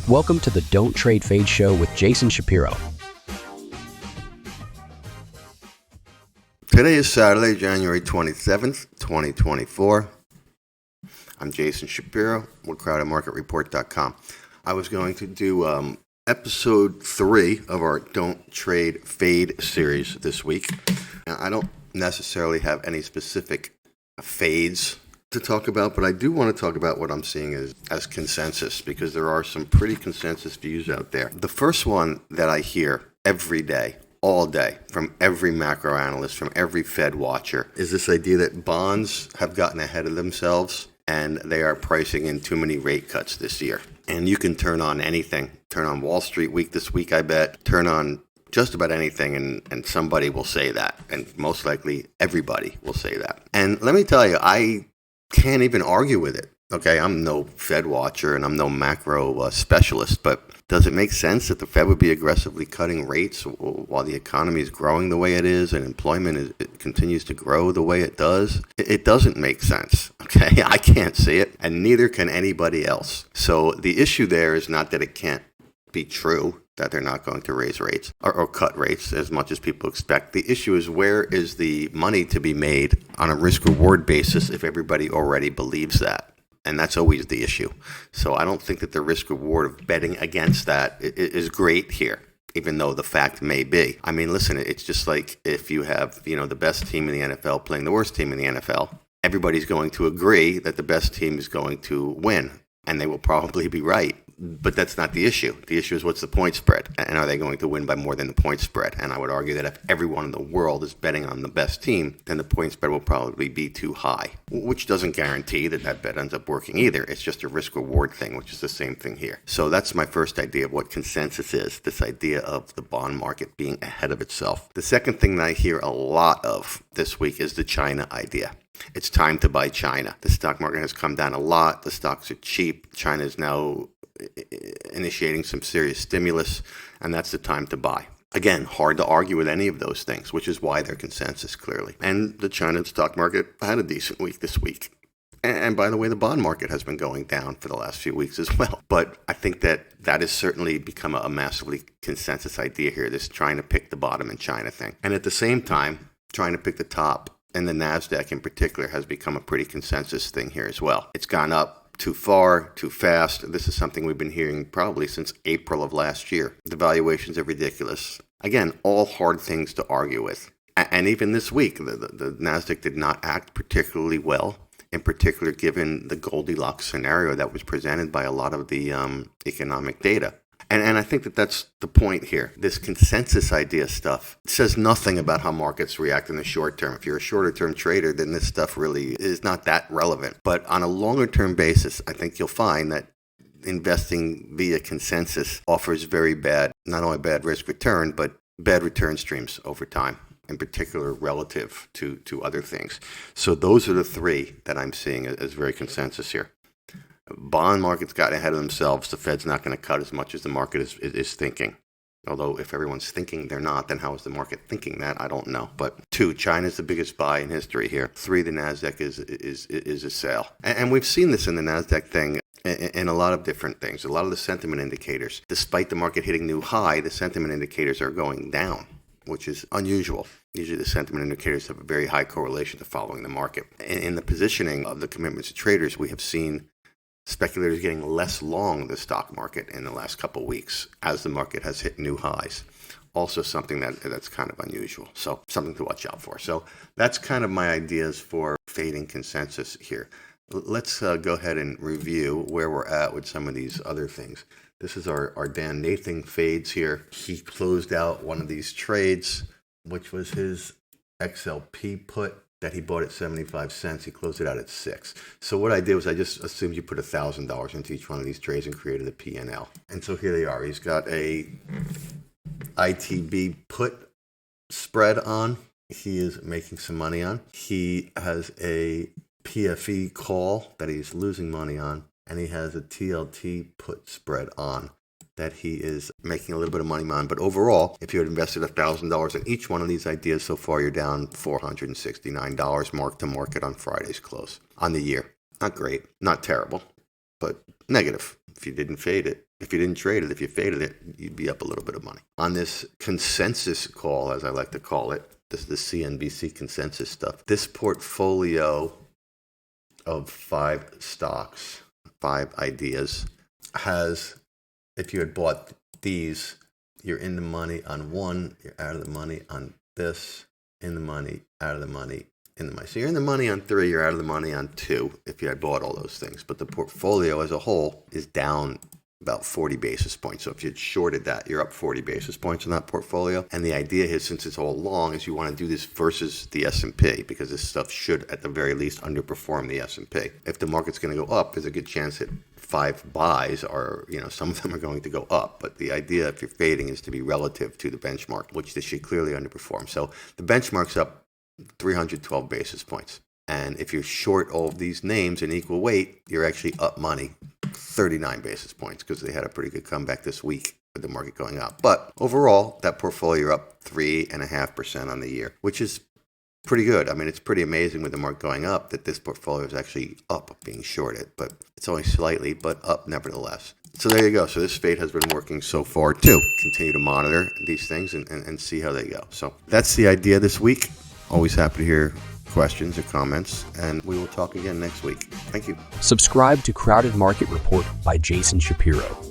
Welcome to the Don't Trade Fade show with Jason Shapiro. Today is Saturday, January 27th, 2024. I'm Jason Shapiro with CrowdedMarketReport.com. I was going to do episode 3 of our Don't Trade Fade series this week. Now, I don't necessarily have any specific fades to talk about, but I do want to talk about what I'm seeing as consensus, because there are some pretty consensus views out there. The first one that I hear every day, all day, from every macro analyst, from every Fed watcher, is this idea that bonds have gotten ahead of themselves and they are pricing in too many rate cuts this year. And you can turn on anything, turn on Wall Street Week this week, I bet, turn on just about anything, and somebody will say that, and most likely everybody will say that. And let me tell you, I can't even argue with it. Okay, I'm no Fed watcher and I'm no macro specialist, but does it make sense that the Fed would be aggressively cutting rates while the economy is growing the way it is and employment it continues to grow the way it does? It doesn't make sense. Okay, I can't see it, and neither can anybody else. So the issue there is not that it can't be true that they're not going to raise rates or cut rates as much as people expect. The issue is, where is the money to be made on a risk-reward basis if everybody already believes that? And that's always the issue. So I don't think that the risk-reward of betting against that is great here, even though the fact may be. I mean, listen, it's just like if you have, the best team in the NFL playing the worst team in the NFL, everybody's going to agree that the best team is going to win, and they will probably be right. But that's not the issue. The issue is, what's the point spread? And are they going to win by more than the point spread? And I would argue that if everyone in the world is betting on the best team, then the point spread will probably be too high, which doesn't guarantee that bet ends up working either. It's just a risk-reward thing, which is the same thing here. So that's my first idea of what consensus is, this idea of the bond market being ahead of itself. The second thing that I hear a lot of this week is the China idea. It's time to buy China. The stock market has come down a lot. The stocks are cheap. China is now initiating some serious stimulus, and that's the time to buy. Again, hard to argue with any of those things, which is why they're consensus, clearly. And the China stock market had a decent week this week. And by the way, the bond market has been going down for the last few weeks as well. But I think that has certainly become a massively consensus idea here, this trying to pick the bottom in China thing. And at the same time, trying to pick the top, and the NASDAQ in particular has become a pretty consensus thing here as well. It's gone up too far, too fast. This is something we've been hearing probably since April of last year. The valuations are ridiculous. Again, all hard things to argue with. And even this week, the NASDAQ did not act particularly well, in particular given the Goldilocks scenario that was presented by a lot of the economic data. And I think that's the point here. This consensus idea stuff says nothing about how markets react in the short term. If you're a shorter term trader, then this stuff really is not that relevant. But on a longer term basis, I think you'll find that investing via consensus offers very bad, not only bad risk return, but bad return streams over time, in particular relative to other things. So those are the three that I'm seeing as very consensus here. Bond market's gotten ahead of themselves. The Fed's not going to cut as much as the market is thinking. Although if everyone's thinking they're not, then how is the market thinking that? I don't know. But 2, China's the biggest buy in history here. 3, the NASDAQ is a sale. And we've seen this in the NASDAQ thing in a lot of different things. A lot of the sentiment indicators, despite the market hitting new high, the sentiment indicators are going down, which is unusual. Usually the sentiment indicators have a very high correlation to following the market. In the positioning of the commitments to traders, we have seen speculators getting less long the stock market in the last couple of weeks as the market has hit new highs. Also something that's kind of unusual. So something to watch out for. So that's kind of my ideas for fading consensus here. Let's go ahead and review where we're at with some of these other things. This is our Dan Nathan fades here. He closed out one of these trades, which was his XLP put that he bought at 75 cents. He closed it out at 6. So what I did was I just assumed you put $1,000 into each one of these trades and created a P&L. And so here they are. He's got a ITB put spread on. He is making some money on. He has a PFE call that he's losing money on. And he has a TLT put spread on that he is making a little bit of money on. But overall, if you had invested $1,000 in each one of these ideas so far, you're down $469 mark to market on Friday's close on the year. Not great, not terrible, but negative. If you didn't fade it, if you didn't trade it, if you faded it, you'd be up a little bit of money. On this consensus call, as I like to call it, this is the CNBC consensus stuff. This portfolio of 5 stocks, 5 ideas, has, if you had bought these, you're in the money on one, you're out of the money on this, in the money, out of the money, in the money. So you're in the money on 3, you're out of the money on 2 if you had bought all those things. But the portfolio as a whole is down about 40 basis points. So if you'd shorted that, you're up 40 basis points in that portfolio. And the idea is, since it's all long, is you want to do this versus the S&P, because this stuff should, at the very least, underperform the S&P. If the market's going to go up, there's a good chance that 5 buys are, some of them are going to go up. But the idea, if you're fading, is to be relative to the benchmark, which this should clearly underperform. So the benchmark's up 312 basis points. And if you're short all of these names in equal weight, you're actually up money 39 basis points, because they had a pretty good comeback this week with the market going up. But overall, that portfolio, you're up 3.5% on the year, which is pretty good. I mean, it's pretty amazing with the market going up that this portfolio is actually up being shorted, but it's only slightly, but up nevertheless. So there you go. So this fade has been working so far too. Continue to monitor these things and see how they go. So that's the idea this week. Always happy to hear questions or comments, and we will talk again next week. Thank you. Subscribe to Crowded Market Report by Jason Shapiro.